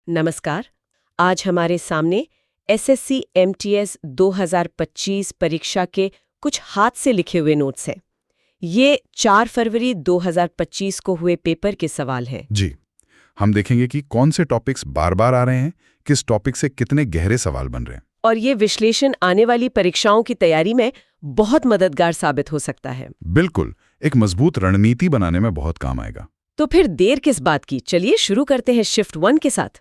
नमस्कार। आज हमारे सामने एसएससी एमटीएस 2025 परीक्षा के कुछ हाथ से लिखे हुए नोट्स हैं। ये 4 फरवरी 2025 को हुए पेपर के सवाल हैं। जी, हम देखेंगे कि कौन से टॉपिक्स बार बार आ रहे हैं, किस टॉपिक से कितने गहरे सवाल बन रहे हैं। और ये विश्लेषण आने वाली परीक्षाओं की तैयारी में बहुत मददगार साबित हो सकता है। बिल्कुल, एक मजबूत रणनीति बनाने में बहुत काम आएगा। तो फिर देर किस बात की, चलिए शुरू करते हैं शिफ्ट 1 के साथ।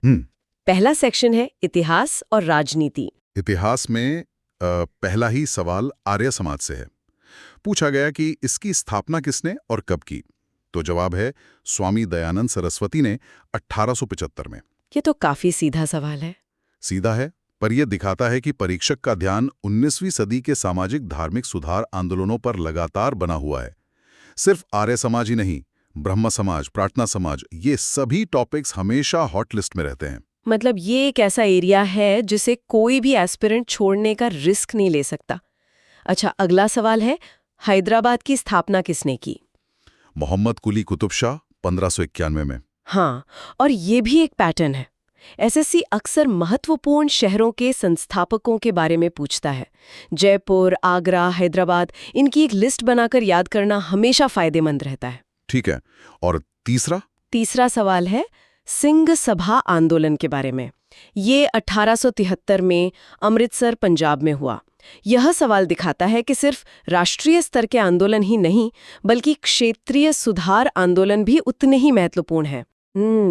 पहला सेक्शन है इतिहास और राजनीति। इतिहास में पहला ही सवाल आर्य समाज से है। पूछा गया कि इसकी स्थापना किसने और कब की। तो जवाब है स्वामी दयानंद सरस्वती ने 1875 में। ये तो काफी सीधा सवाल है। सीधा है, पर यह दिखाता है कि परीक्षक का ध्यान 19वीं सदी के सामाजिक धार्मिक सुधार आंदोलनों पर लगातार बना हुआ है। सिर्फ आर्य समाज ही नहीं, ब्रह्म समाज, प्रार्थना समाज, ये सभी टॉपिक्स हमेशा हॉट लिस्ट में रहते हैं। मतलब ये एक ऐसा एरिया है जिसे कोई भी एस्पिरेंट छोड़ने का रिस्क नहीं ले सकता। अच्छा, अगला सवाल है हैदराबाद की स्थापना किसने की? मोहम्मद कुली कुतुब शाह 1591 में। हाँ, और ये भी एक पैटर्न है। एसएससी अक्सर महत्वपूर्ण शहरों के संस्थापकों के बारे में पूछता है। जयपुर, आगरा, हैदराबाद, इनकी एक लिस्ट बनाकर याद करना हमेशा फायदेमंद रहता है। ठीक है, और तीसरा सवाल है सिंह सभा आंदोलन के बारे में। ये 1873 में अमृतसर, पंजाब में हुआ। यह सवाल दिखाता है कि सिर्फ राष्ट्रीय स्तर के आंदोलन ही नहीं, बल्कि क्षेत्रीय सुधार आंदोलन भी उतने ही महत्वपूर्ण है।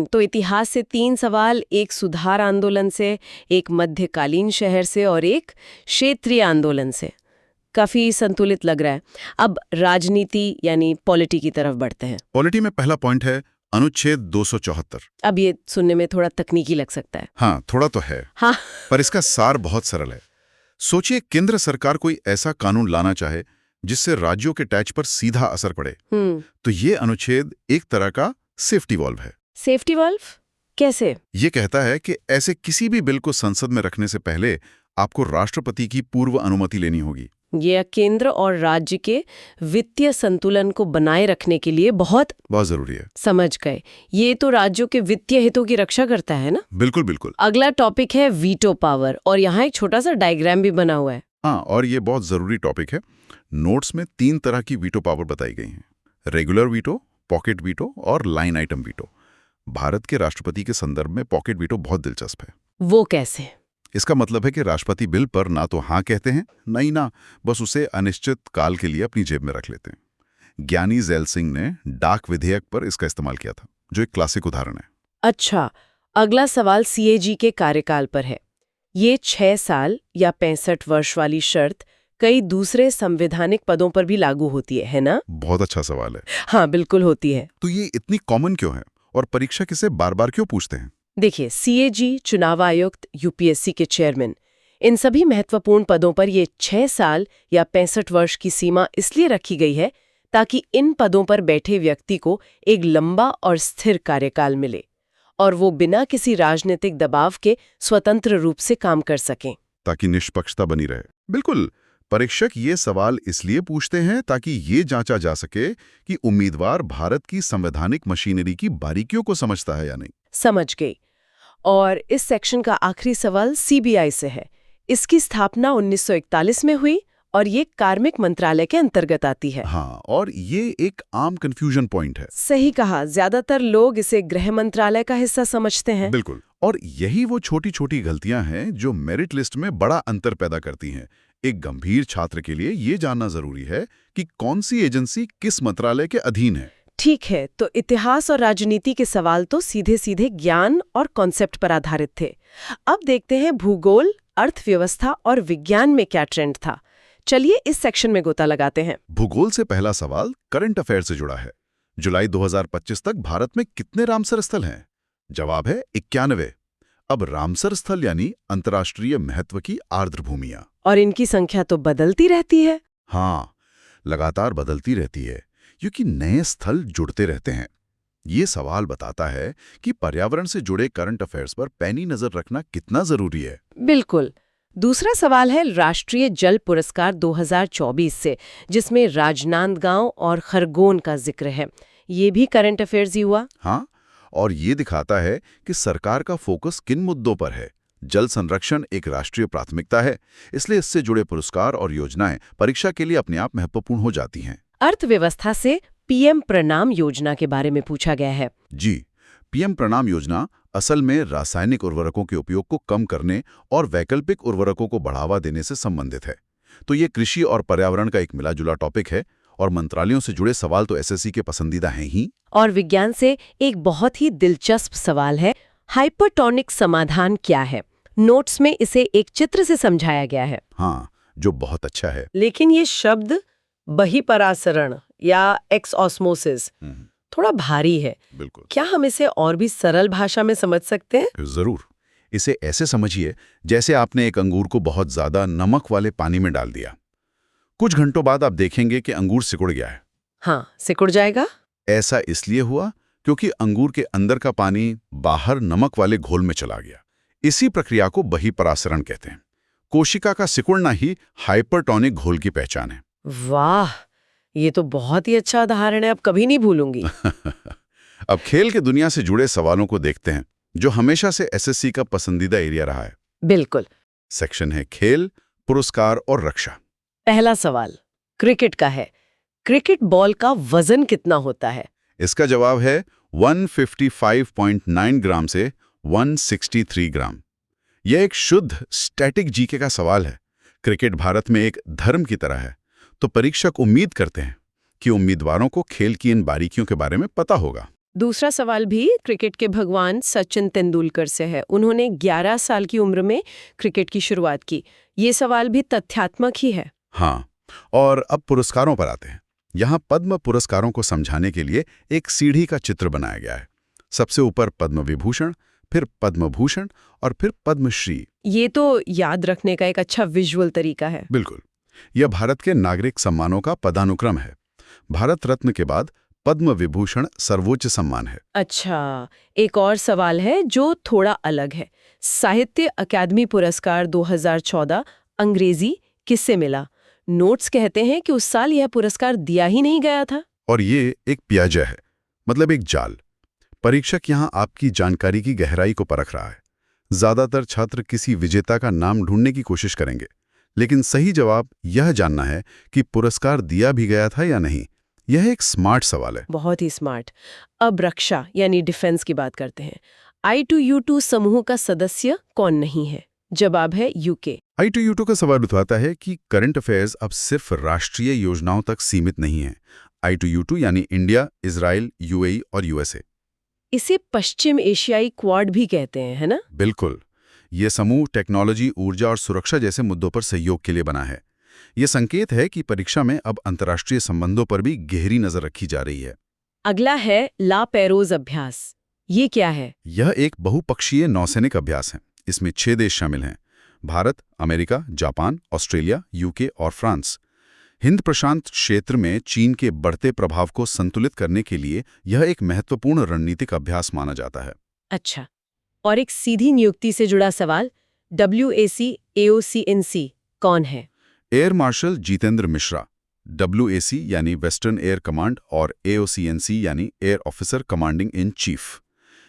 तो इतिहास से 3 सवाल, एक सुधार आंदोलन से, एक मध्यकालीन शहर से और एक क्षेत्रीय आंदोलन से। काफी संतुलित लग रहा है। अब राजनीति यानी पॉलिटी की तरफ बढ़ते हैं। पॉलिटी में पहला पॉइंट है अनुच्छेद 274। अब ये सुनने में थोड़ा तकनीकी लग सकता है। हाँ, थोड़ा तो है। हाँ। पर इसका सार बहुत सरल है। सोचिए, केंद्र सरकार कोई ऐसा कानून लाना चाहे जिससे राज्यों के टैक्स पर सीधा असर पड़े। तो ये अनुच्छेद एक तरह का सेफ्टी वॉल्व है। सेफ्टी वॉल्व कैसे? ये कहता है कि ऐसे किसी भी बिल को संसद में रखने से पहले आपको राष्ट्रपति की पूर्व अनुमति लेनी होगी। ये केंद्र और राज्य के वित्तीय संतुलन को बनाए रखने के लिए बहुत जरूरी है। समझ गए। ये तो राज्यों के वित्तीय हितों की रक्षा करता है ना? बिल्कुल बिल्कुल। अगला टॉपिक है वीटो पावर, और यहाँ एक छोटा सा डायग्राम भी बना हुआ है। हाँ, और ये बहुत जरूरी टॉपिक है। नोट्स में 3 तरह की वीटो पावर बताई गई हैं: रेगुलर वीटो, पॉकेट वीटो और लाइन आइटम वीटो। भारत के राष्ट्रपति के संदर्भ में पॉकेट वीटो बहुत दिलचस्प है। वो कैसे? इसका मतलब है कि राष्ट्रपति बिल पर ना तो हाँ कहते हैं, नहीं ना, बस उसे अनिश्चित काल के लिए अपनी जेब में रख लेते हैं। ज्ञानी जैल सिंह ने डाक विधेयक पर इसका इस्तेमाल किया था, जो एक क्लासिक उदाहरण है। अच्छा, अगला सवाल सीएजी के कार्यकाल पर है। ये 6 साल या 65 वर्ष वाली शर्त कई दूसरे संवैधानिक पदों पर भी लागू होती है ना? बहुत अच्छा सवाल है। हाँ, बिल्कुल होती है। तो ये इतनी कॉमन क्यों है और परीक्षक इसे बार बार क्यों पूछते हैं? देखिए, सीएजी, चुनाव आयुक्त, यूपीएससी के चेयरमैन, इन सभी महत्वपूर्ण पदों पर ये 6 साल या 65 वर्ष की सीमा इसलिए रखी गई है ताकि इन पदों पर बैठे व्यक्ति को एक लंबा और स्थिर कार्यकाल मिले और वो बिना किसी राजनीतिक दबाव के स्वतंत्र रूप से काम कर सकें, ताकि निष्पक्षता बनी रहे। बिल्कुल, परीक्षक ये सवाल इसलिए पूछते हैं ताकि ये जांचा जा सके कि उम्मीदवार भारत की संवैधानिक मशीनरी की बारीकियों को समझता है या नहीं। समझ गई। और इस सेक्शन का आखिरी सवाल सीबीआई से है। इसकी स्थापना 1941 में हुई और ये कार्मिक मंत्रालय के अंतर्गत आती है। हाँ, और ये एक आम कंफ्यूजन पॉइंट है। सही कहा, ज्यादातर लोग इसे गृह मंत्रालय का हिस्सा समझते हैं। बिल्कुल, और यही वो छोटी छोटी गलतियां हैं जो मेरिट लिस्ट में बड़ा अंतर पैदा करती हैं। एक गंभीर छात्र के लिए ये जानना जरूरी है कि कौन सी एजेंसी किस मंत्रालय के अधीन है। ठीक है, तो इतिहास और राजनीति के सवाल तो सीधे सीधे ज्ञान और कॉन्सेप्ट पर आधारित थे। अब देखते हैं भूगोल, अर्थव्यवस्था और विज्ञान में क्या ट्रेंड था। चलिए इस सेक्शन में गोता लगाते हैं। भूगोल से पहला सवाल करंट अफेयर से जुड़ा है। जुलाई 2025 तक भारत में कितने रामसर स्थल हैं? जवाब है 91। अब रामसर स्थल यानी अंतर्राष्ट्रीय महत्व की आर्द्र भूमियां, और इनकी संख्या तो बदलती रहती है। हाँ, लगातार बदलती रहती है क्योंकि नए स्थल जुड़ते रहते हैं। ये सवाल बताता है कि पर्यावरण से जुड़े करंट अफेयर्स पर पैनी नजर रखना कितना जरूरी है। बिल्कुल। दूसरा सवाल है राष्ट्रीय जल पुरस्कार 2024 से, जिसमें राजनांदगांव और खरगोन का जिक्र है। ये भी करंट अफेयर्स ही हुआ। हाँ, और ये दिखाता है कि सरकार का फोकस किन मुद्दों पर है। जल संरक्षण एक राष्ट्रीय प्राथमिकता है, इसलिए इससे जुड़े पुरस्कार और योजनाएं परीक्षा के लिए अपने आप महत्वपूर्ण हो जाती हैं। अर्थव्यवस्था से पीएम प्रणाम योजना के बारे में पूछा गया है। जी, पीएम प्रणाम योजना असल में रासायनिक उर्वरकों के उपयोग को कम करने और वैकल्पिक उर्वरकों को बढ़ावा देने से संबंधित है। तो ये कृषि और पर्यावरण का एक मिला-जुला टॉपिक है और मंत्रालयों से जुड़े सवाल तो एसएससी के पसंदीदा हैं ही। और विज्ञान से एक बहुत ही दिलचस्प सवाल है, हाइपरटोनिक समाधान क्या है? नोट्स में इसे एक चित्र से समझाया गया है। हाँ, जो बहुत अच्छा है। लेकिन ये शब्द बहिपरासरण या एक्सऑस्मोसिस थोड़ा भारी है। बिल्कुल। क्या हम इसे और भी सरल भाषा में समझ सकते हैं? जरूर। इसे ऐसे समझिए जैसे आपने एक अंगूर को बहुत ज्यादा नमक वाले पानी में डाल दिया। कुछ घंटों बाद आप देखेंगे कि अंगूर सिकुड़ गया है। हाँ, सिकुड़ जाएगा। ऐसा इसलिए हुआ क्योंकि अंगूर के अंदर का पानी बाहर नमक वाले घोल में चला गया। इसी प्रक्रिया को बहिपरासरण कहते हैं। कोशिका का सिकुड़ना ही हाइपरटोनिक घोल की पहचान है। वाह, ये तो बहुत ही अच्छा उदाहरण है, अब कभी नहीं भूलूंगी। अब खेल के दुनिया से जुड़े सवालों को देखते हैं, जो हमेशा से एसएससी का पसंदीदा एरिया रहा है। बिल्कुल। सेक्शन है खेल, पुरस्कार और रक्षा। पहला सवाल क्रिकेट का है। क्रिकेट बॉल का वजन कितना होता है? इसका जवाब है 155.9 ग्राम से 163 ग्राम। यह एक शुद्ध स्टैटिक जीके का सवाल है। क्रिकेट भारत में एक धर्म की तरह है, तो परीक्षक उम्मीद करते हैं कि उम्मीदवारों को खेल की इन बारीकियों के बारे में पता होगा। दूसरा सवाल भी क्रिकेट के भगवान सचिन तेंदुलकर से है। उन्होंने 11 साल की उम्र में क्रिकेट की शुरुआत की। ये सवाल भी तथ्यात्मक ही है। हाँ, और अब पुरस्कारों पर आते हैं। यहाँ पद्म पुरस्कारों को समझाने के लिए एक सीढ़ी का चित्र बनाया गया है। सबसे ऊपर पद्म विभूषण, फिर पद्म भूषण और फिर पद्मश्री। ये तो याद रखने का एक अच्छा विजुअल तरीका है। बिल्कुल। यह भारत के नागरिक सम्मानों का पदानुक्रम है। भारत रत्न के बाद पद्म विभूषण सर्वोच्च सम्मान है। अच्छा, एक और सवाल है जो थोड़ा अलग है। साहित्य अकादमी पुरस्कार 2014 अंग्रेजी किससे मिला? नोट्स कहते हैं कि उस साल यह पुरस्कार दिया ही नहीं गया था। और ये एक प्याजा है, मतलब एक जाल। परीक्षक यहाँ आपकी जानकारी की गहराई को परख रहा है। ज्यादातर छात्र किसी विजेता का नाम ढूंढने की कोशिश करेंगे, लेकिन सही जवाब यह जानना है कि पुरस्कार दिया भी गया था या नहीं। यह एक स्मार्ट सवाल है। बहुत ही स्मार्ट। अब रक्षा यानी डिफेंस की बात करते हैं। I2U2 समूह का सदस्य कौन नहीं है? जवाब है यूके। I2U2 का सवाल उठाता है कि करंट अफेयर्स अब सिर्फ राष्ट्रीय योजनाओं तक सीमित नहीं है। I2U2 यानी इंडिया, इजराइल, यूएई और यूएसए। इसे पश्चिम एशियाई क्वाड भी कहते हैं, है ना? बिल्कुल। ये समूह टेक्नोलॉजी, ऊर्जा और सुरक्षा जैसे मुद्दों पर सहयोग के लिए बना है। ये संकेत है कि परीक्षा में अब अंतर्राष्ट्रीय संबंधों पर भी गहरी नजर रखी जा रही है। अगला है ला पेरोज अभ्यास। ये क्या है? यह एक बहुपक्षीय नौसैनिक अभ्यास है। इसमें 6 देश शामिल हैं: Bharat, America, Japan, Australia, UK और फ्रांस। हिंद प्रशांत क्षेत्र में चीन के बढ़ते प्रभाव को संतुलित करने के लिए यह एक महत्वपूर्ण रणनीतिक अभ्यास माना जाता है। अच्छा, और एक सीधी नियुक्ति से जुड़ा सवाल, WAC AOCNC कौन है? Air marshal Jitendra Mishra. WAC यानी वेस्टर्न एयर कमांड और AOCNC यानी air officer commanding in chief.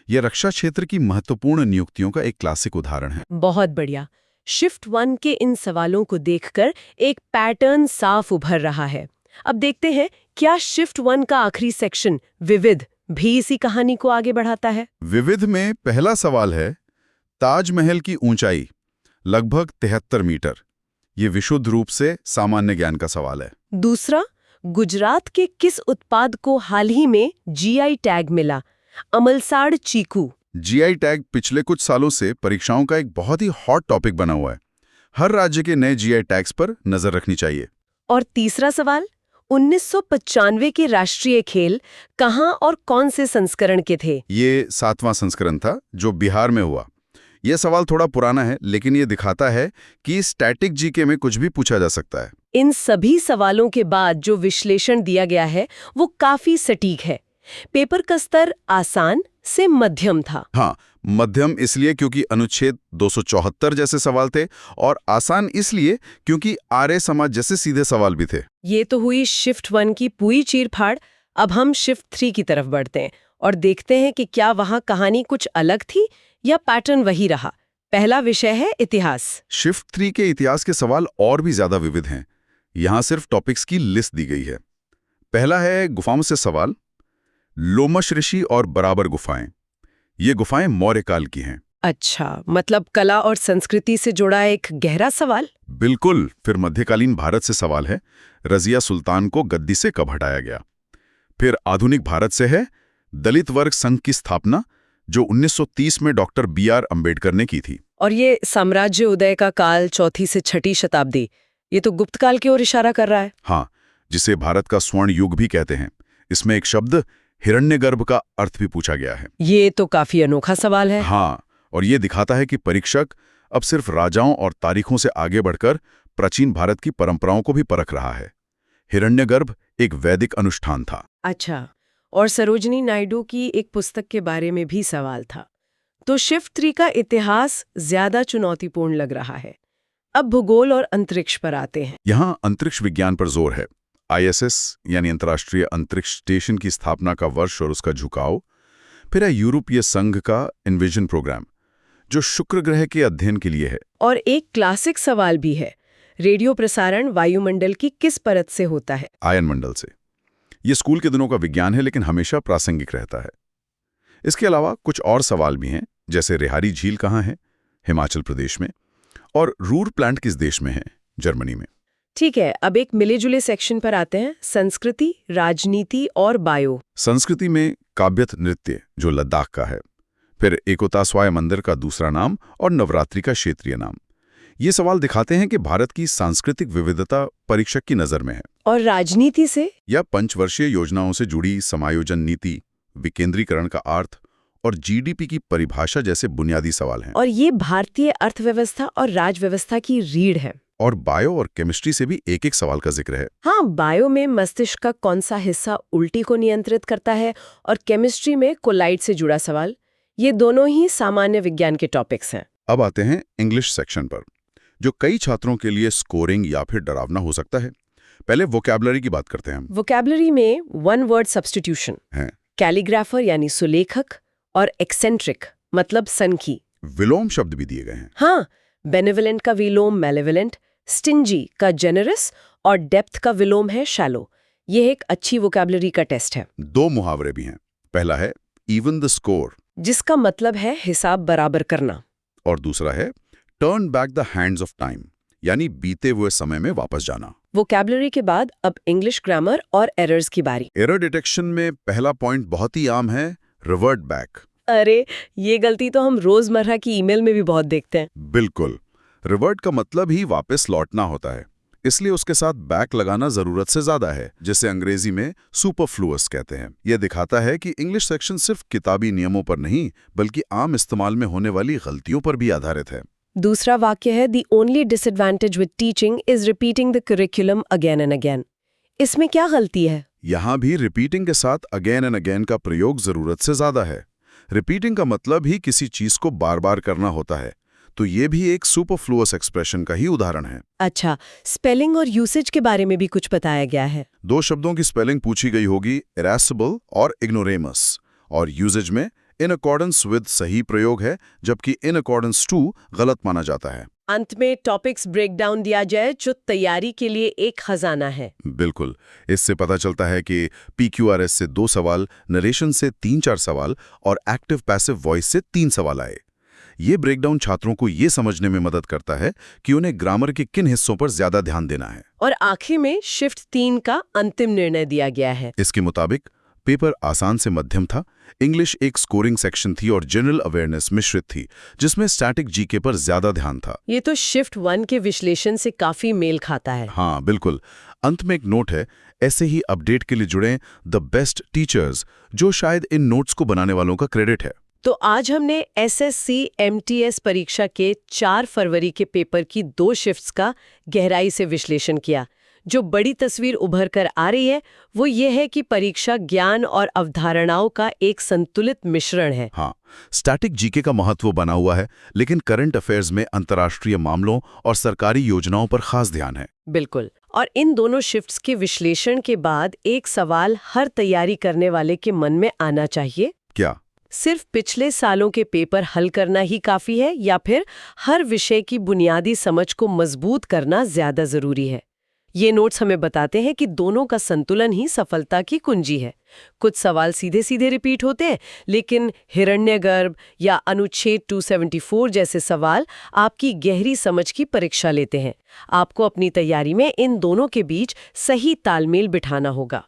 यह रक्षा क्षेत्र की महत्वपूर्ण नियुक्तियों का एक क्लासिक उदाहरण है। बहुत बढ़िया। शिफ्ट 1 के इन सवालों को देखकर एक पैटर्न साफ उभर रहा है। अब देखते हैं क्या शिफ्ट 1 का आखिरी सेक्शन विविध भी इसी कहानी को आगे बढ़ाता है। विविध में पहला सवाल है, ताजमहल की ऊंचाई लगभग 73 मीटर। ये विशुद्ध रूप से सामान्य ज्ञान का सवाल है। दूसरा, गुजरात के किस उत्पाद को हाल ही में GI टैग मिला? अमलसाड़ चीकू। GI टैग पिछले कुछ सालों से परीक्षाओं का एक बहुत ही हॉट टॉपिक बना हुआ है। हर राज्य के नए GI टैग्स पर नजर रखनी चाहिए। और तीसरा सवाल, 1995 के राष्ट्रीय खेल कहां और कौन से संस्करण के थे? ये 7वां संस्करण था, जो बिहार में हुआ। यह सवाल थोड़ा पुराना है, लेकिन ये दिखाता है कि स्टैटिक जीके में कुछ भी पूछा जा सकता है। इन सभी सवालों के बाद जो विश्लेषण दिया गया है वो काफी सटीक है। पेपर का स्तर आसान से मध्यम था। हाँ, मध्यम इसलिए क्योंकि अनुच्छेद 274 जैसे सवाल थे, और आसान इसलिए क्योंकि आर्य समाज जैसे सीधे सवाल भी थे। ये तो हुई शिफ्ट 1 की पूरी चीरफाड़। अब हम शिफ्ट 3 की तरफ बढ़ते हैं और देखते हैं कि क्या वहाँ कहानी कुछ अलग थी या पैटर्न वही रहा। पहला विषय है इतिहास। शिफ्ट 3 के इतिहास के सवाल और भी ज्यादा विविध हैं। यहाँ सिर्फ टॉपिक्स की लिस्ट दी गई है। पहला है गुफाओं से सवाल। लोमश ऋषि और बराबर गुफाएं। ये गुफाएं मौर्य काल की हैं। अच्छा, मतलब कला और संस्कृति से जुड़ा एक गहरा सवाल। बिल्कुल। फिर मध्यकालीन भारत से सवाल है, रजिया सुल्तान को गद्दी से कब हटाया गया। फिर आधुनिक भारत से है दलित वर्ग संघ की स्थापना, जो 1930 में डॉक्टर B.R. अम्बेडकर ने की थी। और ये साम्राज्य उदय का काल 4वीं से 6वीं शताब्दी, ये तो गुप्त काल की ओर इशारा कर रहा है। हाँ, जिसे भारत का स्वर्ण युग भी कहते हैं। इसमें एक शब्द हिरण्यगर्भ का अर्थ भी पूछा गया है। ये तो काफी अनोखा सवाल है। हाँ, और ये दिखाता है कि परीक्षक अब सिर्फ राजाओं और तारीखों से आगे बढ़कर प्राचीन भारत की परंपराओं को भी परख रहा है। हिरण्यगर्भ एक वैदिक अनुष्ठान था। अच्छा, और सरोजिनी नायडू की एक पुस्तक के बारे में भी सवाल था। तो शिफ्ट 3 का इतिहास ज्यादा चुनौतीपूर्ण लग रहा है। अब भूगोल और अंतरिक्ष पर आते हैं। यहाँ अंतरिक्ष विज्ञान पर जोर है। ISS यानी अंतर्राष्ट्रीय अंतरिक्ष स्टेशन की स्थापना का वर्ष और उसका झुकाव। फिर है यूरोपीय संघ का इन्विजन प्रोग्राम, जो शुक्र ग्रह के अध्ययन के लिए है। और एक क्लासिक सवाल भी है, रेडियो प्रसारण वायुमंडल की किस परत से होता है? आयन मंडल से। ये स्कूल के दिनों का विज्ञान है, लेकिन हमेशा प्रासंगिक रहता है। इसके अलावा कुछ और सवाल भी हैं, जैसे रेहारी झील कहाँ है, हिमाचल प्रदेश में, और रूर प्लांट किस देश में है, जर्मनी में। ठीक है, अब एक मिले जुले सेक्शन पर आते हैं, संस्कृति, राजनीति और बायो। संस्कृति में काव्यत नृत्य, जो लद्दाख का है, फिर एकोतास्वाय मंदिर का दूसरा नाम और नवरात्रि का क्षेत्रीय नाम। ये सवाल दिखाते हैं कि भारत की सांस्कृतिक विविधता परीक्षक की नजर में है। और राजनीति से या पंचवर्षीय योजनाओं से जुड़ी समायोजन नीति, विकेंद्रीकरण का अर्थ और GDP की परिभाषा जैसे बुनियादी सवाल हैं। और ये भारतीय अर्थव्यवस्था और राजव्यवस्था की रीढ़ है। और बायो और केमिस्ट्री से भी एक एक सवाल का जिक्र है। हाँ, बायो में मस्तिष्क का कौन सा हिस्सा उल्टी को नियंत्रित करता है, और केमिस्ट्री में कोलाइड से जुड़ा सवाल। ये दोनों ही सामान्य विज्ञान के टॉपिक्स हैं। अब आते हैं इंग्लिश सेक्शन पर, जो कई छात्रों के लिए स्कोरिंग या फिर डरावना हो सकता है। पहले वोकैबुलरी की बात करते हैं हम। वोकैबुलरी में वन वर्ड सब्स्टिट्यूशन हैं। कैलीग्राफर यानी सुलेखक, और एक्सेंट्रिक मतलब सनकी। विलोम शब्द भी दिए गए हैं। हाँ, बेनेवलेंट का विलोम मेलेवलेंट, स्टिंजी का जेनरस, और डेप्थ का विलोम है शैलो। ये एक अच्छी वोकैबुलरी का टेस्ट है। 2 मुहावरे भी हैं। पहला है इवन द स्कोर, जिसका मतलब है हिसाब बराबर करना। और दूसरा है turn back the hands of time, यानी बीते हुए समय में वापस जाना। वोकैबुलरी के बाद अब इंग्लिश ग्रामर और एरर्स की बारी। एरर डिटेक्शन में पहला पॉइंट बहुत ही आम है, रिवर्ट बैक। अरे, ये गलती तो हम रोजमर्रा की ईमेल में भी बहुत देखते हैं। बिल्कुल। रिवर्ट का मतलब ही वापस लौटना होता है, इसलिए उसके साथ बैक लगाना जरूरत से ज्यादा है, जिसे अंग्रेजी में सुपरफ्लुअस कहते हैं। यह दिखाता है कि इंग्लिश सेक्शन सिर्फ किताबी नियमों पर नहीं, बल्कि आम इस्तेमाल में होने वाली गलतियों पर भी आधारित है। दूसरा वाक्य है, the only disadvantage with teaching is repeating the curriculum again and again. इसमें क्या गलती है? यहाँ भी रिपीटिंग के साथ अगेन एंड अगेन का प्रयोग जरूरत से ज्यादा है। रिपीटिंग का मतलब ही किसी चीज को बार बार करना होता है, तो ये भी एक सुपरफ्लुअस एक्सप्रेशन का ही उदाहरण है। अच्छा, स्पेलिंग और यूसेज के बारे में भी कुछ बताया गया है। 2 शब्दों की स्पेलिंग पूछी गई होगी, इरेसिबल और इग्नोरेमस, और यूजेज में इन अकॉर्डेंस विद सही प्रयोग है, जबकि इन अकॉर्डेंस टू गलत माना जाता है। अंत में टॉपिक्स ब्रेकडाउन दिया जाए, जो तैयारी के लिए एक खजाना है। बिल्कुल। इससे पता चलता है कि PQRS से 2 सवाल, नरेशन से 3-4 सवाल और एक्टिव पैसिव वॉइस से 3 सवाल आए। ये ब्रेकडाउन छात्रों को ये समझने में मदद करता है कि उन्हें ग्रामर के किन हिस्सों पर ज्यादा ध्यान देना है। और आखिर में शिफ्ट 3 का अंतिम निर्णय दिया गया है। इसके मुताबिक पेपर आसान से मध्यम था, इंग्लिश एक स्कोरिंग सेक्शन थी और जनरल अवेयरनेस मिश्रित थी, जिसमें स्टैटिक GK पर ज्यादा ध्यान था। ये तो शिफ्ट 1 के विश्लेषण से काफी मेल खाता है। हाँ, बिल्कुल। अंत में एक नोट है, ऐसे ही अपडेट के लिए जुड़ें द बेस्ट टीचर्स, जो शायद इन नोट्स को बनाने वालों का क्रेडिट है। तो आज हमने SSC MTS परीक्षा के 4 फरवरी के पेपर की 2 शिफ्ट्स का गहराई से विश्लेषण किया, जो बड़ी तस्वीर उभर कर आ रही है वो ये है कि परीक्षा ज्ञान और अवधारणाओं का एक संतुलित मिश्रण है। हाँ, स्टैटिक जीके का महत्व बना हुआ है, लेकिन करंट अफेयर्स में अंतर्राष्ट्रीय मामलों और सरकारी योजनाओं पर खास ध्यान है। बिल्कुल। और इन दोनों शिफ्ट्स के विश्लेषण के बाद एक सवाल हर तैयारी करने वाले के मन में आना चाहिए। क्या सिर्फ पिछले सालों के पेपर हल करना ही काफी है या फिर हर विषय की बुनियादी समझ को मजबूत करना ज्यादा जरूरी है? ये नोट्स हमें बताते हैं कि दोनों का संतुलन ही सफलता की कुंजी है। कुछ सवाल सीधे सीधे रिपीट होते हैं, लेकिन हिरण्यगर्भ या अनुच्छेद 274 जैसे सवाल आपकी गहरी समझ की परीक्षा लेते हैं। आपको अपनी तैयारी में इन दोनों के बीच सही तालमेल बिठाना होगा।